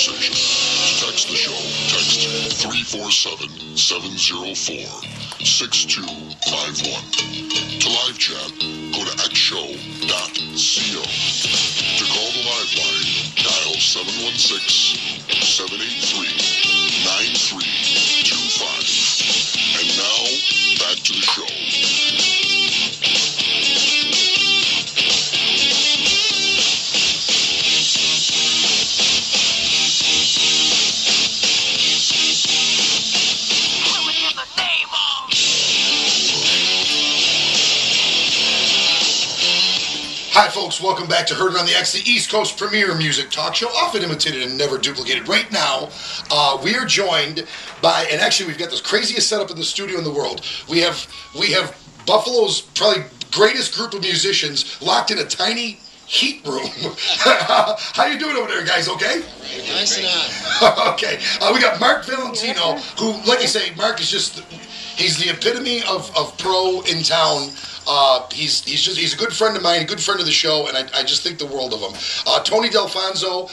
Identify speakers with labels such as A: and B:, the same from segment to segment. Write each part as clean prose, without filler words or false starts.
A: conversation. To text the show, text 347-704-6251. To live chat, go to xshow.co. To call the live line, dial 716-783-9325. And now, back to the show.
B: Hi folks, welcome back to Heard It on the X, the East Coast premier music talk show, often imitated and never duplicated. Right now, we are joined by, and actually we've got the craziest setup in the studio in the world. We have Buffalo's probably greatest group of musicians locked in a tiny heat room. How you doing over there, guys? Okay?
C: Nice and hot.
B: Okay. We got Mark Valentino, who, like I say, Mark is just, he's the epitome of pro in town. He's a good friend of mine, a good friend of the show, and I just think the world of him. Tony Delfonso,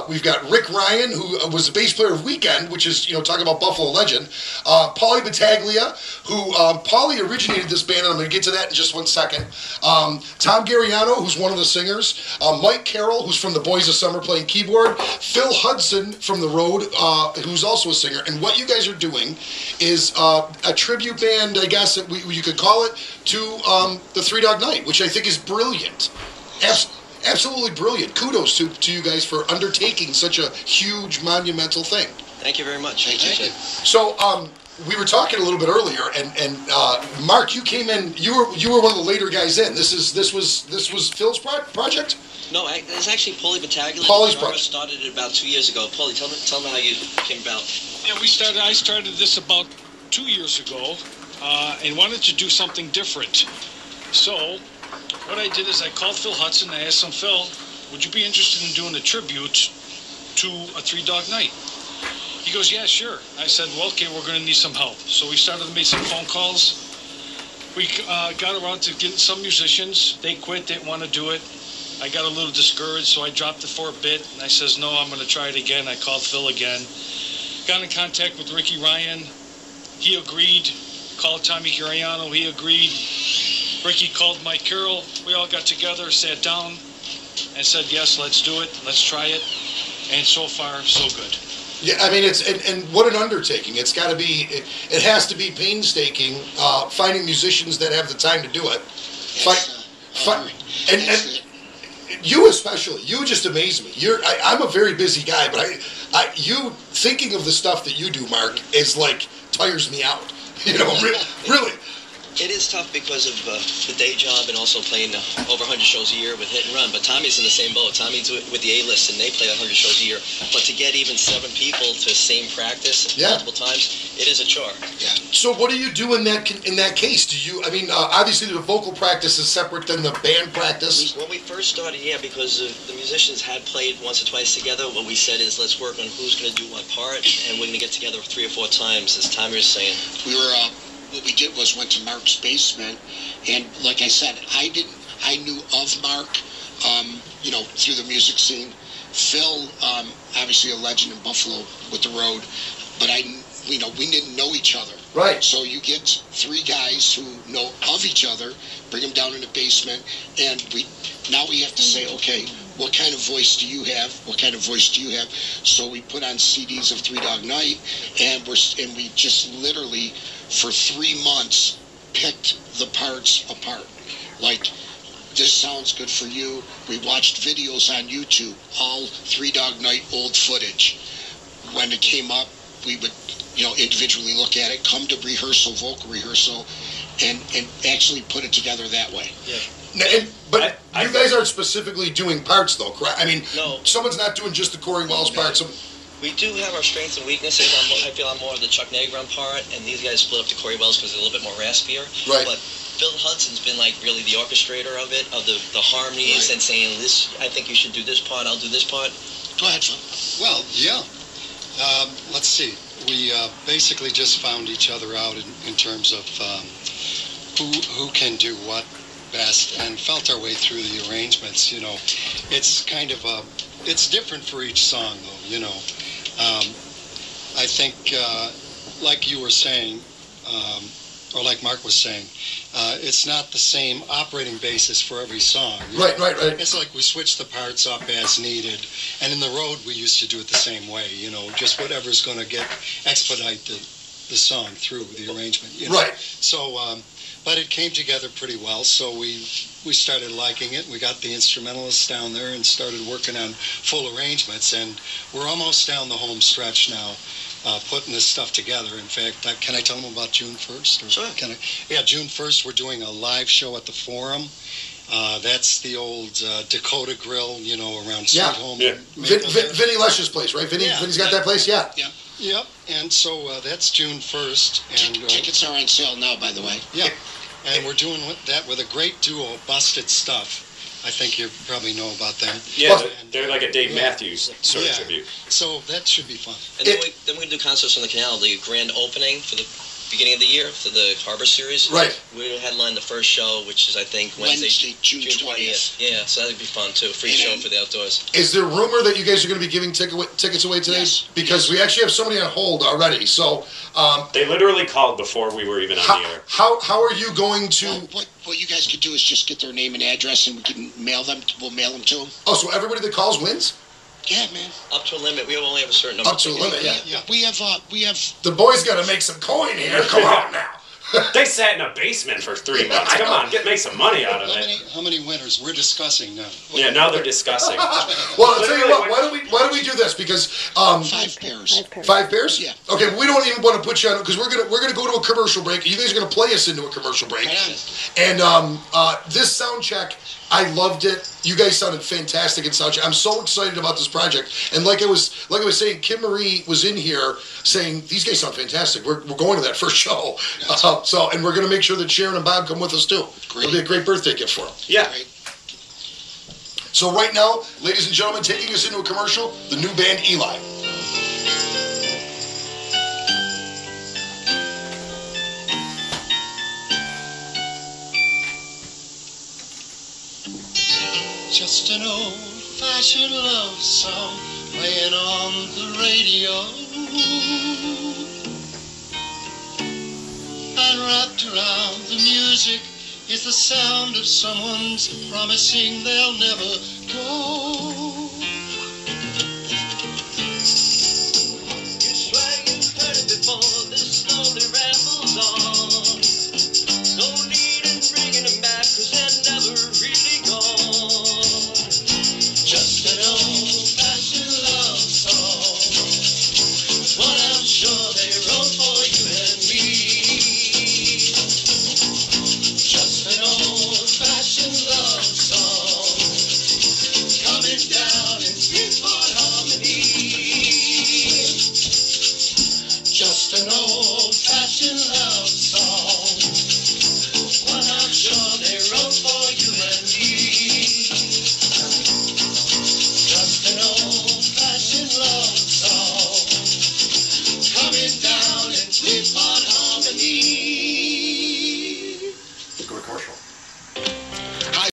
B: we've got Rick Ryan, who was the bass player of Weekend, which is, talking about Buffalo legend. Paulie Battaglia, who, Paulie originated this band, and I'm going to get to that in just 1 second. Tom Gariano, who's one of the singers. Mike Carroll, who's from the Boys of Summer playing keyboard. Phil Hudson from The Road, who's also a singer. And what you guys are doing is a tribute band, I guess you could call it, to the Three Dog Night, which I think is brilliant. Absolutely brilliant. Kudos to you guys for undertaking such a huge, monumental thing.
C: Thank you very much. Thank you.
B: So, we were talking a little bit earlier, and Mark, you came in. You were one of the later guys in. This was Phil's project.
C: No, it's actually Paulie Battaglia.
B: Paulie's project
C: started it about 2 years ago. Paulie, tell me how you came about.
D: Yeah, I started this about 2 years ago. And wanted to do something different. So what I did is I called Phil Hudson. I asked him, Phil, would you be interested in doing a tribute to a Three Dog Night? He goes, yeah, sure. I said, well, okay, we're going to need some help. So we started to make some phone calls. We got around to getting some musicians. They quit, didn't want to do it. I got a little discouraged, so I dropped it for a bit. And I says, no, I'm going to try it again. I called Phil again. Got in contact with Ricky Ryan. He agreed. Called Tommy Gariano, he agreed. Ricky called Mike Carroll. We all got together, sat down, and said, yes, let's do it, let's try it. And so far, so good.
B: Yeah, I mean, and what an undertaking. It's got to be, it has to be painstaking, finding musicians that have the time to do it. And you especially, you just amaze me. I'm a very busy guy, but you thinking of the stuff that you do, Mark, is like, tires me out. Really.
C: It is tough because of the day job and also playing over 100 shows a year with Hit and Run. But Tommy's in the same boat. Tommy's with the A-list, and they play 100 shows a year. But to get even 7 people to same practice multiple times, it is a chore.
B: Yeah. So what do you do in that case? Do you? I mean, obviously the vocal practice is separate than the band practice.
C: When we first started, because the musicians had played once or twice together, what we said is let's work on who's going to do what part, and we're going to get together 3 or 4 times, as Tommy was saying.
E: What we did was went to Mark's basement, and like I said, I knew of Mark, through the music scene. Phil, obviously a legend in Buffalo with The Road, but we didn't know each other.
B: Right.
E: So you get 3 guys who know of each other, bring them down in the basement, and we have to say, okay, what kind of voice do you have? What kind of voice do you have? So we put on CDs of Three Dog Night, and we just literally, for 3 months, picked the parts apart. Like, this sounds good for you. We watched videos on YouTube, all Three Dog Night old footage. When it came up, we would, individually look at it, come to rehearsal, vocal rehearsal, and actually put it together that way.
C: Yeah.
B: But you guys aren't specifically doing parts, though, correct? I mean,
C: no.
B: Someone's not doing just the Corey Wells parts.
C: We do have our strengths and weaknesses. I feel I'm more of the Chuck Negron part, and these guys split up to Corey Wells because they're a little bit more raspier.
B: Right.
C: But Phil Hudson's been like really the orchestrator of it, of the harmonies, and saying, "This, I think you should do this part. I'll do this part."
E: Go ahead, Phil.
F: Well, yeah. Let's see. We basically just found each other out in terms of who can do what best, and felt our way through the arrangements. It's kind of it's different for each song, though. You know, I think, like you were saying, or like Mark was saying, it's not the same operating basis for every song.
B: Right.
F: It's like we switch the parts up as needed, and in the road we used to do it the same way. You know, just whatever's going to expedite the song through the arrangement. You know?
B: Right.
F: So, but it came together pretty well. So we started liking it. We got the instrumentalists down there and started working on full arrangements, and we're almost down the home stretch now. Putting this stuff together. In fact, can I tell them about June 1st? Or
C: sure.
F: Yeah, June 1st, we're doing a live show at the Forum. That's the old Dakota Grill, you know, around Sweet Home.
B: Yeah. Vinny Lesch's place, right? Vinny's got that place? Yeah.
F: Yep. And so that's June 1st. And
E: tickets are on sale now, by the way.
F: Yeah. And we're doing that with a great duo, Busted Stuff. I think you probably know about them.
G: Yeah, they're like a Dave Matthews sort of tribute.
F: So that should be fun.
C: And then we do concerts on the canal. The grand opening for the beginning of the year for the Harbor Series.
B: Right.
C: We headline the first show, which is I think Wednesday
E: June 20th.
C: Yeah, so that'd be fun too. Free show for the outdoors.
B: Is there rumor that you guys are going to be giving tickets away today?
E: Yes.
B: Because we actually have somebody on hold already. So
G: they literally called before we were even on the air.
B: How are you going to?
E: Well, what you guys could do is just get their name and address, and we can mail them. We'll mail them to them.
B: Oh, so everybody that calls wins?
E: Yeah, man.
C: Up to a limit. We only have a certain number.
B: Up to a limit, yeah.
E: We have.
B: The boys got to make some coin here. Come on now.
G: They sat in a basement for 3 months. Come on, make some money out of it.
F: How many winners? We're discussing now.
G: Yeah, now they're discussing.
B: Well, I'll tell you what. Why don't we do this? Because
E: 5 pairs.
B: 5 pairs?
E: Yeah.
B: Okay, we don't even want to put you on because we're gonna go to a commercial break. You guys are gonna play us into a commercial break.
E: Right
B: on. And this sound check, I loved it. You guys sounded fantastic in sound check. I'm so excited about this project. And like I was saying, Kim Marie was in here saying these guys sound fantastic. We're going to that first show. And we're gonna make sure that Sharon and Bob come with us too.
E: Great.
B: It'll be a great birthday gift for them.
G: Yeah.
E: Great.
B: So right now, ladies and gentlemen, taking us into a commercial, the new band ELI.
F: Just an old-fashioned love song playing on the radio. And wrapped around the music is the sound of someone's promising they'll never go. You swear you've heard it before, this slowly rambles on. No need in bringing them back, 'cause they're never really gone. Just an old-fashioned love song, one I'm sure they wrote for you and me. Just an old-fashioned love song, coming down in three-part harmony. Just an old-fashioned love